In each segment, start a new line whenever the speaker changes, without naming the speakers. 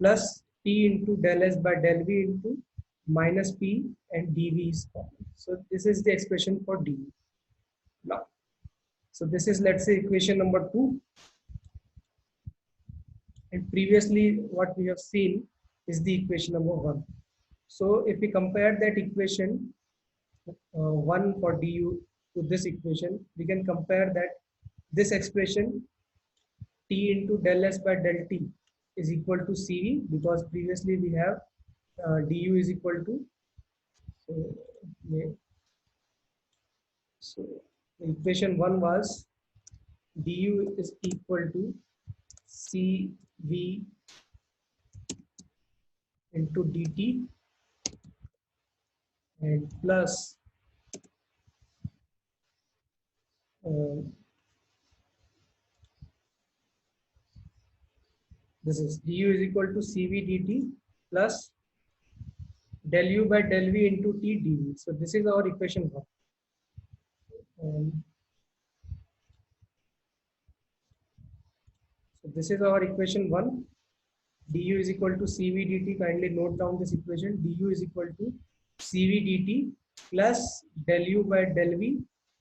plus T into del S by del V into minus P and dV is common. So this is the expression for dV. Now, so this is, let's say, equation number 2. And previously what we have seen is the equation number 1. So if we compare that equation 1 for du to this equation, we can compare that this expression T into del S by del T is equal to CV, because previously we have du is equal to, so, yeah, so equation 1 was du is equal to CV into dt and plus uh, this is du is equal to CV dt plus del u by del v into t dv. So this is our equation 1. So this is our equation 1. Du is equal to Cv dt. Kindly note down this equation. Du is equal to Cv dt plus del u by del v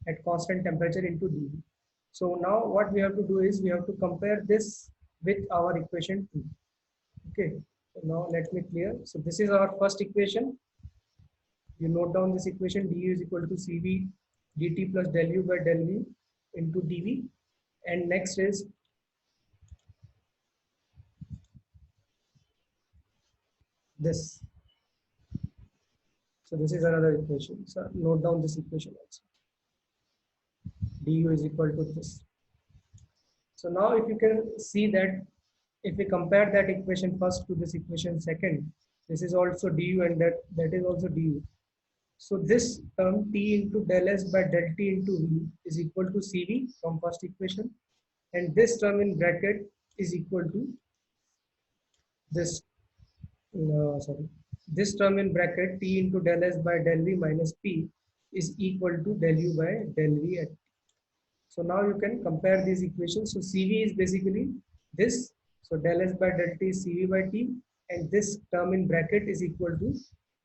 at constant temperature into dV. So now what we have to do is we have to compare this with our equation 2. Okay. So now let me clear. So this is our first equation. You note down this equation. Du is equal to Cv dt plus del u by del v into dV. And next is this. So this is another equation. So note down this equation also. Du is equal to this. So now if you can see that if we compare that equation first to this equation second, this is also du and that is also du. So this term T into del S by del T into V is equal to Cv from first equation, and this term in bracket is equal to this, this term in bracket T into del S by del V minus P is equal to del U by del V at T. So now you can compare these equations. So Cv is basically this. So del S by del T is Cv by T, and this term in bracket is equal to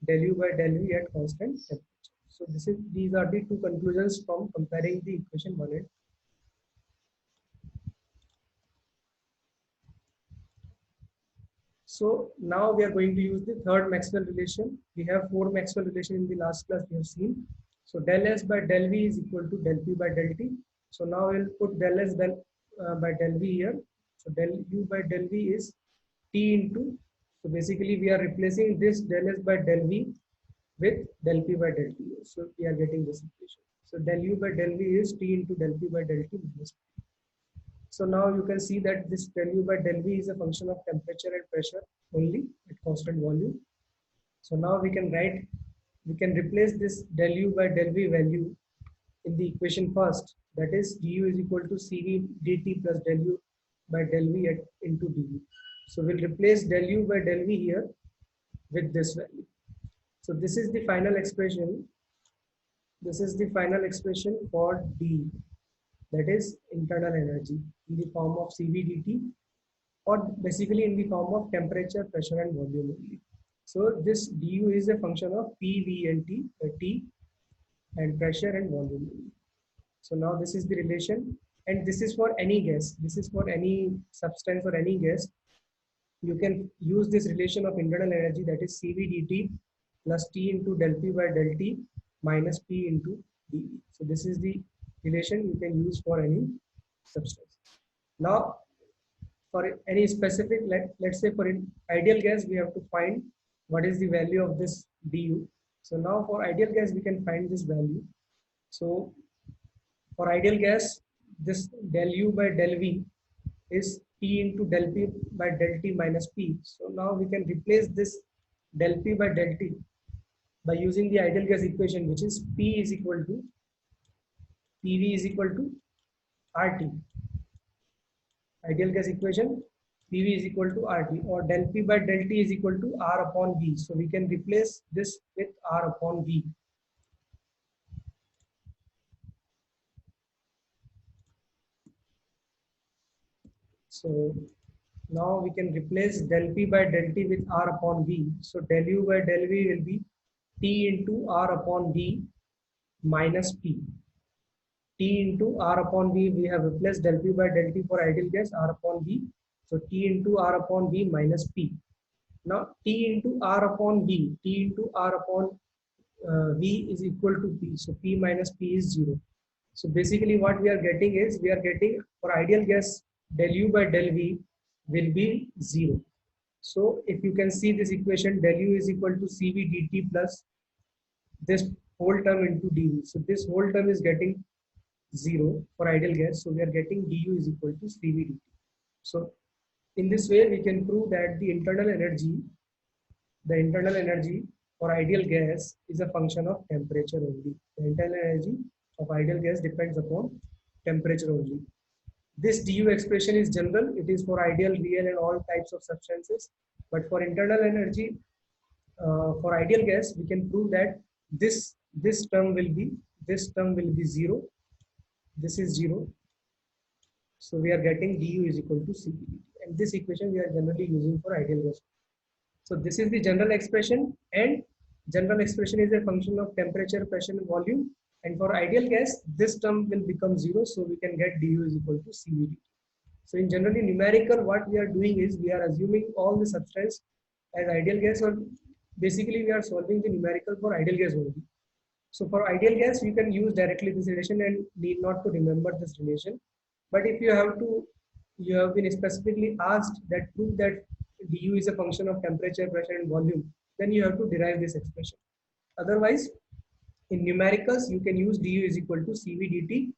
del U by del V at constant temperature. So these are the two conclusions from comparing the equation 1 and 2. So now we are going to use the third Maxwell relation. We have 4 Maxwell relation in the last class we have seen. So del S by del V is equal to del P by del T. So now we'll put del S by del V here. So del U by del V is T into, so basically we are replacing this del S by del V with del P by del T. So we are getting this equation. So del U by del V is T into del P by del T minus P. So now you can see that this del U by del V is a function of temperature and pressure only at constant volume. So now we can replace this del U by del V value in the equation first. That is du is equal to Cv dt plus del U by del V into dV. So we'll replace del U by del V here with this value. So this is the final expression. This is the final expression for D, that is internal energy, in the form of Cv dt, or basically in the form of temperature, pressure and volume only. So this du is a function of P, V and T and pressure and volume only. So now this is the relation, and this is for any gas. This is for any substance or any gas. You can use this relation of internal energy, that is Cv dt plus T into del P by del T minus P into dV. So this is the relation you can use for any substance. Now for any specific, let's say for an ideal gas, we have to find what is the value of this du. So now for ideal gas, we can find this value. So for ideal gas, this del U by del V is T into del P by del T minus P. So now we can replace this del P by del T by using the ideal gas equation, which is P is equal to PV is equal to RT. Ideal gas equation, PV is equal to RT, or del P by del T is equal to R upon V. So we can replace this with R upon V. So Now we can replace del P by del T with R upon V. So del U by del V will be T into R upon V minus P. T into R upon V, we have replaced del P by del T for ideal gas, R upon V. So T into R upon V minus P. Now T into R upon V, T into R upon V is equal to P. So P minus P is 0. So basically what we are getting is, we are getting for ideal gas del U by del V will be 0. So if you can see this equation, del U is equal to CV dt plus this whole term into dV. So this whole term is getting 0 for ideal gas. So we are getting du is equal to CV dt. So in this way we can prove that the internal energy for ideal gas is a function of temperature only. The internal energy of ideal gas depends upon temperature only. This du expression is general. It is for ideal, real and all types of substances. But for internal energy, for ideal gas, we can prove that this term will be 0. This is 0. So we are getting du is equal to Cp dt. And this equation we are generally using for ideal gas. So this is the general expression, and general expression is a function of temperature, pressure and volume. And for ideal gas, this term will become 0. So we can get du is equal to Cv dt. So in generally numerical, what we are doing is we are assuming all the substance as ideal gas, or basically we are solving the numerical for ideal gas only. So for ideal gas, you can use directly this relation and need not to remember this relation. But if you have been specifically asked that prove that du is a function of temperature, pressure and volume, then you have to derive this expression. Otherwise, in numericals, you can use du is equal to Cv dt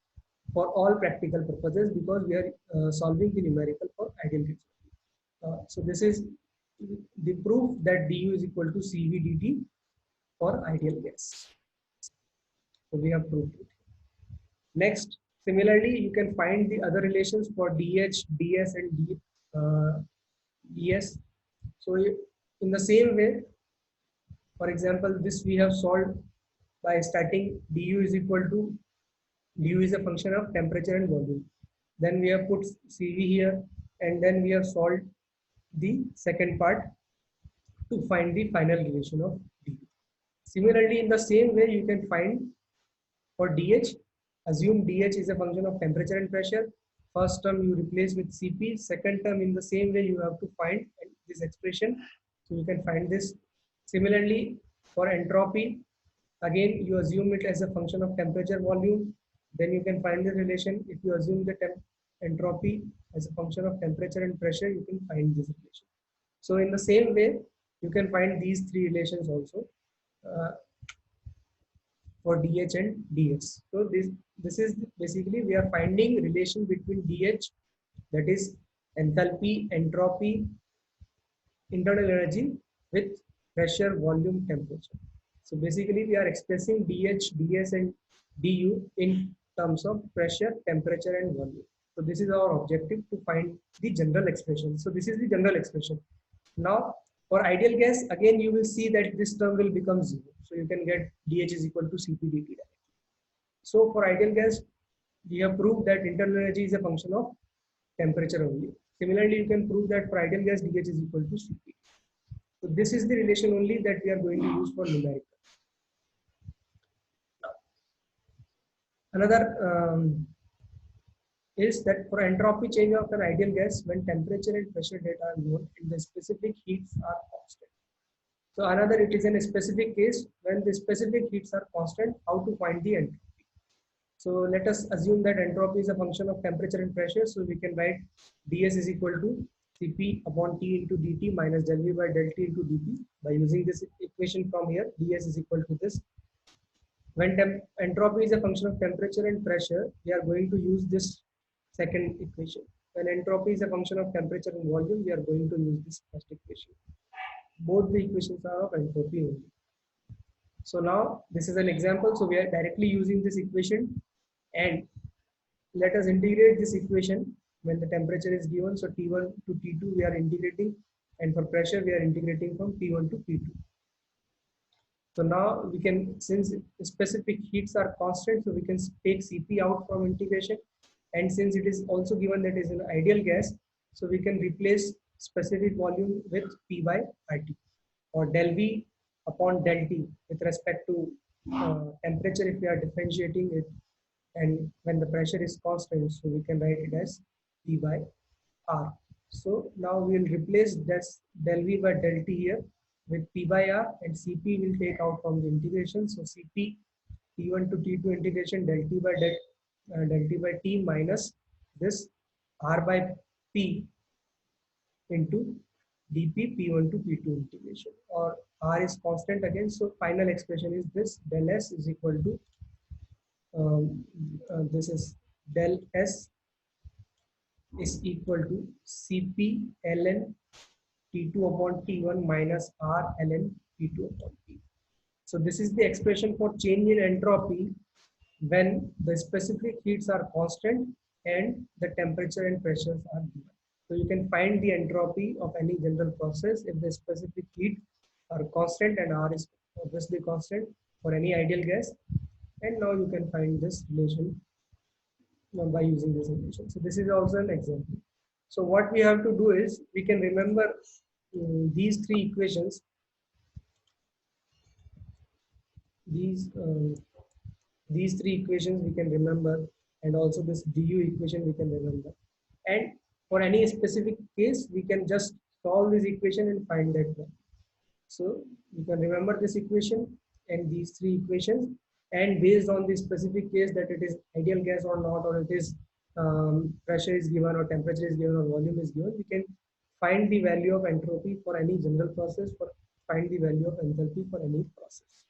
for all practical purposes, because we are solving the numerical for ideal gas. So this is the proof that du is equal to Cv dt for ideal gas. So we have proved it. Next, similarly, you can find the other relations for dH, ds and ds. So in the same way, for example, this we have solved by starting du is a function of temperature and volume. Then we have put Cv here, and then we have solved the second part to find the final relation of du. Similarly, in the same way, you can find for dH, assume dH is a function of temperature and pressure. First term you replace with Cp, second term in the same way you have to find this expression. So you can find this. Similarly, for entropy, again you assume it as a function of temperature, volume. Then you can find the relation. If you assume the entropy as a function of temperature and pressure, you can find this relation. So in the same way, you can find these three relations also for dH and ds. So this is basically we are finding relation between dH, that is enthalpy, entropy, internal energy, with pressure, volume, temperature. So basically we are expressing dH, ds and du in terms of pressure, temperature and volume. So this is our objective, to find the general expression. So this is the general expression. Now for ideal gas, again you will see that this term will become 0. So you can get dH is equal to Cp dt directly. So for ideal gas, we have proved that internal energy is a function of temperature only. Similarly, you can prove that for ideal gas, dH is equal to Cp. So this is the relation only that we are going to use for numerical. Another is that for entropy change of an ideal gas, when temperature and pressure data are known and the specific heats are constant. So another, it is in a specific case when the specific heats are constant, how to find the entropy. So let us assume that entropy is a function of temperature and pressure. So we can write ds is equal to Cp upon T into dt minus del V by del T into dP. By using this equation from here, ds is equal to this. When entropy is a function of temperature and pressure, we are going to use this second equation. When entropy is a function of temperature and volume, we are going to use this first equation. Both the equations are of entropy only. So now this is an example. So we are directly using this equation, and let us integrate this equation when the temperature is given. So T1 to T2 we are integrating, and for pressure we are integrating from T1 to T2. So now we can, since specific heats are constant, so we can take Cp out from integration. And since it is also given that is an ideal gas, so we can replace specific volume with P by RT, or del V upon del T with respect to temperature if we are differentiating it, and when the pressure is constant, so we can write it as P by R. So now we will replace this del V by del T here with P by R, and Cp will take out from the integration. So Cp T1 to T2 integration del T by del T by T minus this R by P into dp p1 to p2 integration, or r is constant again, so final expression is this del s is equal to this is del s is equal to cp ln t2 upon t1 minus r ln t2 upon t. So this is the expression for change in entropy when the specific heats are constant and the temperature and pressures are given. So you can find the entropy of any general process if the specific heat are constant and R is obviously constant for any ideal gas. And now you can find this relation by using this relation. So this is also an example. So what we have to do is we can remember these three equations. These three equations we can remember, and also this du equation we can remember, and for any specific case we can just solve this equation and find that one. So you can remember this equation and these three equations, and based on the specific case that it is ideal gas or not, or it is pressure is given or temperature is given or volume is given, we can find the value of entropy for any general process, for find the value of enthalpy for any process.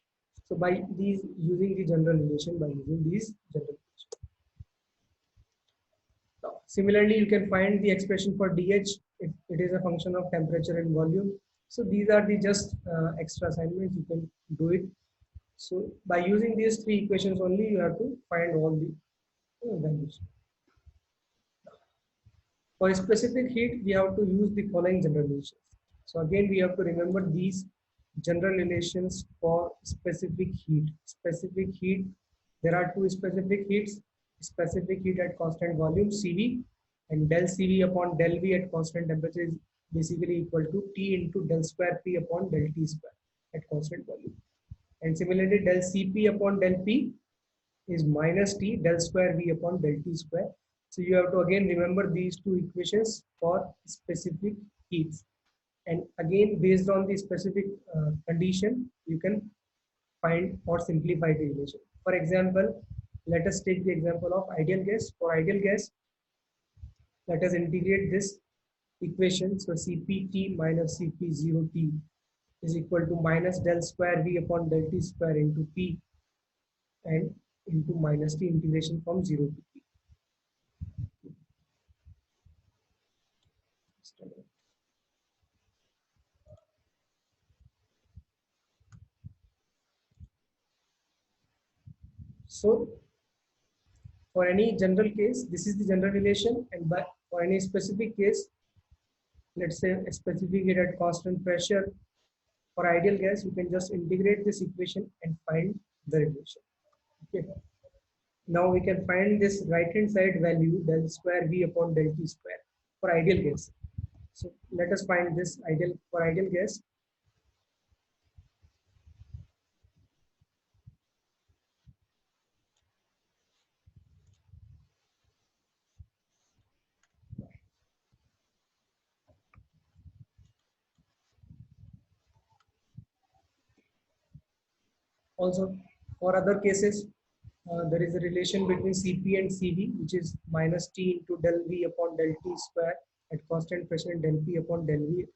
So by these using the general relation, by using these general relation. Now, similarly, you can find the expression for dH if it is a function of temperature and volume. So these are the just extra assignments, you can do it. So by using these three equations only, you have to find all the values. For a specific heat, we have to use the following general relations. So again, we have to remember these general relations for specific heat. Specific heat, there are two specific heats. Specific heat at constant volume Cv, and del Cv upon del V at constant temperature is basically equal to T into del square P upon del T square at constant volume. And similarly, del Cp upon del P is minus T del square V upon del T square. So you have to again remember these two equations for specific heats. And again, based on the specific condition, you can find or simplify the relation. For example, let us take the example of ideal gas. For ideal gas, let us integrate this equation. So Cpt minus Cp0t is equal to minus del square V upon del T square into P and into minus T integration from 0 to P. So for any general case, this is the general relation, and for any specific case, let's say a specific heat at constant pressure, for ideal gas, you can just integrate this equation and find the relation. Okay. Now we can find this right hand side value del square V upon del T square for ideal gas. So let us find this ideal for ideal gas. Also, for other cases, there is a relation between Cp and Cv, which is minus T into del V upon del T square at constant pressure and del P upon del V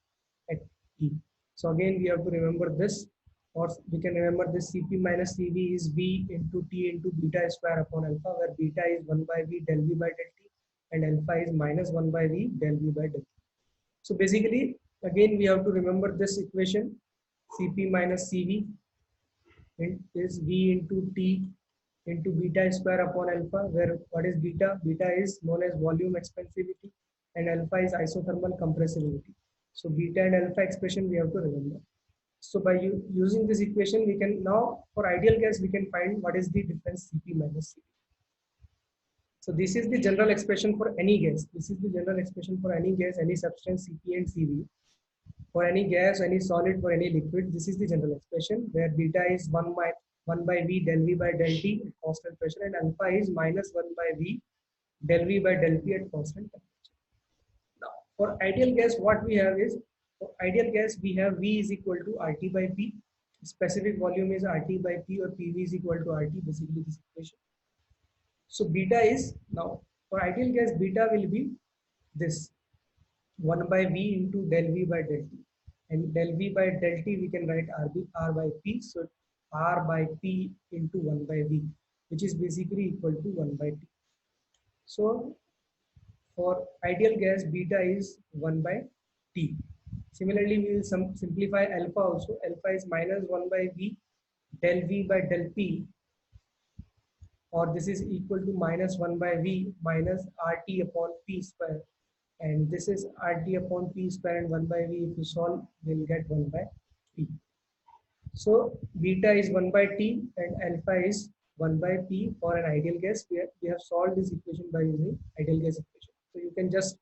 at T. So again, we have to remember this, or we can remember this Cp minus Cv is V into T into beta square upon alpha, where beta is 1 by V del V by del T and alpha is minus 1 by V del V by del T. So basically, again, we have to remember this equation, Cp minus Cv is V into T into beta square upon alpha, where what is beta? Beta is known as volume expansivity and alpha is isothermal compressibility. So beta and alpha expression we have to remember. So by using this equation, we can now, for ideal gas, we can find what is the difference Cp minus Cv. So this is the general expression for any gas. This is the general expression for any gas, any substance, Cp and Cv. For any gas, any solid, for any liquid, this is the general expression where beta is 1 by V del V by del T at constant pressure, and alpha is minus 1 by V del V by del P at constant temperature. Now, for ideal gas, what we have is, for ideal gas, we have V is equal to RT by P. Specific volume is RT by P, or PV is equal to RT, basically this equation. So beta is, now for ideal gas, beta will be this 1 by V into del V by del T. And del V by del T, we can write R by P. So R by P into 1 by V, which is basically equal to 1 by T. So for ideal gas, beta is 1 by T. Similarly, we will simplify alpha also. Alpha is minus 1 by V del V by del P, or this is equal to minus 1 by V minus RT upon P square. And this is RT upon P square, and 1 by V, if you solve, we'll get 1 by P. So beta is 1 by T and alpha is 1 by P for an ideal gas. We have solved this equation by using ideal gas equation. So you can just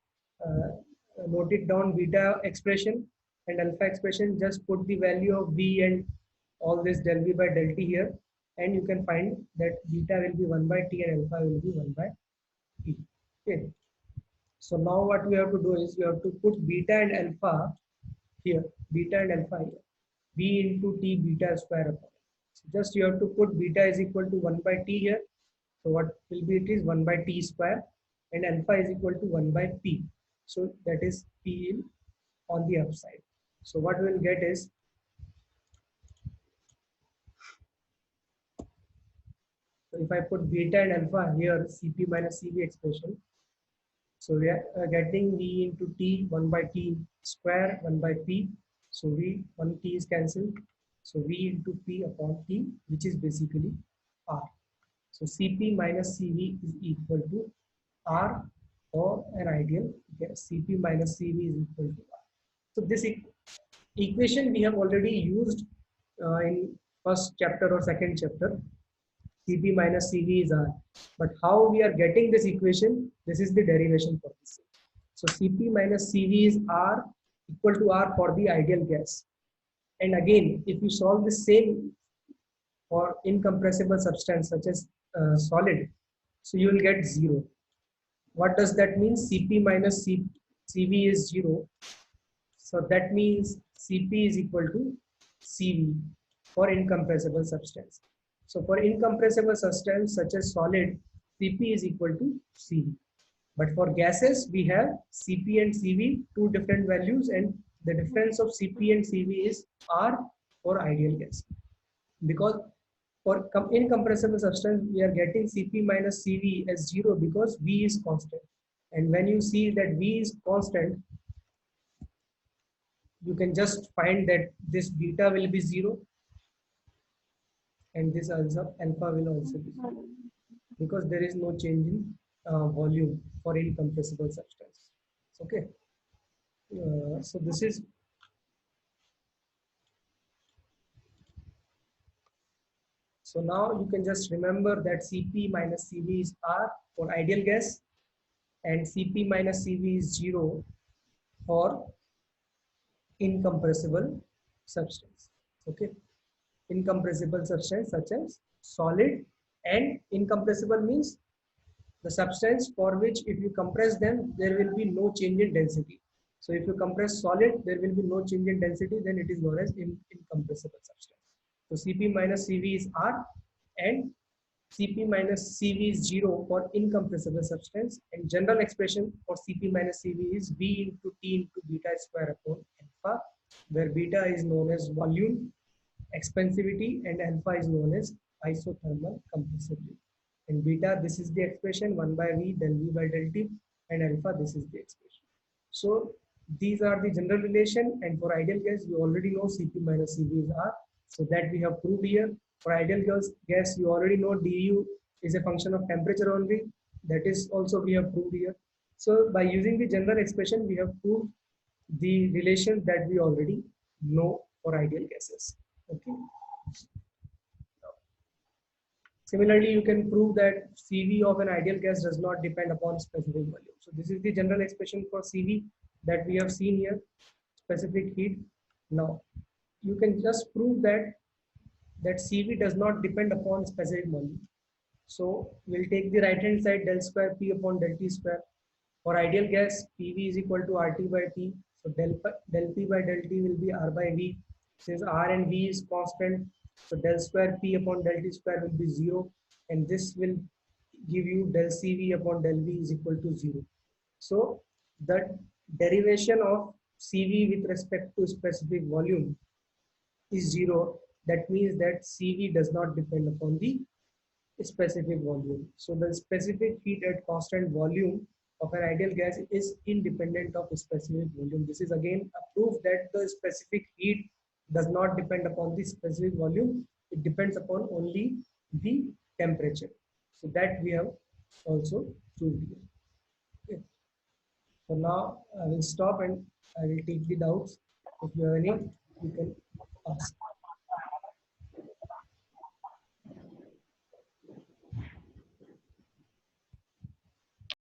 note it down, beta expression and alpha expression, just put the value of V and all this del V by del T here, and you can find that beta will be 1 by T and alpha will be 1 by T. Okay. So now what we have to do is, we have to put beta and alpha here, beta and alpha here, V into T beta square upon. So just you have to put beta is equal to 1 by T here. So what will be, it is 1 by T square, and alpha is equal to 1 by P. So that is P on the upside. So what we will get is, so if I put beta and alpha here, Cp minus Cv expression, so we are getting V into T, 1 by T square, 1 by P. So V, 1 T is cancelled. So V into P upon T, which is basically R. So Cp minus Cv is equal to R for an ideal gas. Cp minus Cv is equal to R. So this equation we have already used in first chapter or second chapter. Cp minus Cv is R. But how we are getting this equation? This is the derivation for this. So Cp minus Cv is R equal to R for the ideal gas. And again, if you solve the same for incompressible substance such as solid, so you will get 0. What does that mean? Cp minus Cv is 0. So that means Cp is equal to Cv for incompressible substance. So for incompressible substance such as solid, Cp is equal to Cv. But for gases, we have Cp and Cv, two different values, and the difference of Cp and Cv is R for ideal gas. Because for incompressible substance, we are getting Cp minus Cv as 0 because V is constant. And when you see that V is constant, you can just find that this beta will be 0 and this also alpha will also be 0 because there is no change in volume for incompressible substance. Okay. So this is, so now you can just remember that Cp minus Cv is R for ideal gas and Cp minus Cv is 0 for incompressible substance. Okay. Incompressible substance such as solid, and incompressible means the substance for which if you compress them, there will be no change in density. So if you compress solid, there will be no change in density, then it is known as incompressible substance. So Cp minus Cv is R and Cp minus Cv is 0 for incompressible substance, and general expression for Cp minus Cv is V into T into beta square upon alpha, where beta is known as volume expansivity and alpha is known as isothermal compressibility. And beta, this is the expression 1 by V del V by del T, and alpha, this is the expression. So these are the general relation, and for ideal gas, you already know Cp minus Cv is R. So that we have proved here. For ideal gas, you already know du is a function of temperature only. That is also we have proved here. So by using the general expression, we have proved the relation that we already know for ideal gases. Okay. Similarly, you can prove that CV of an ideal gas does not depend upon specific volume. So this is the general expression for CV that we have seen here, specific heat. Now, you can just prove that CV does not depend upon specific volume. So we'll take the right hand side, del square P upon del T square. For ideal gas, PV is equal to RT by T. So del P by del T will be R by V. Since R and V is constant, so del square P upon del T square will be 0. And this will give you del CV upon del V is equal to 0. So the derivation of CV with respect to specific volume is 0. That means that CV does not depend upon the specific volume. So the specific heat at constant volume of an ideal gas is independent of specific volume. This is again a proof that the specific heat does not depend upon the specific volume. It depends upon only the temperature. So that we have also proved here. Okay. So now I will stop and I will take the doubts. If you have any, you can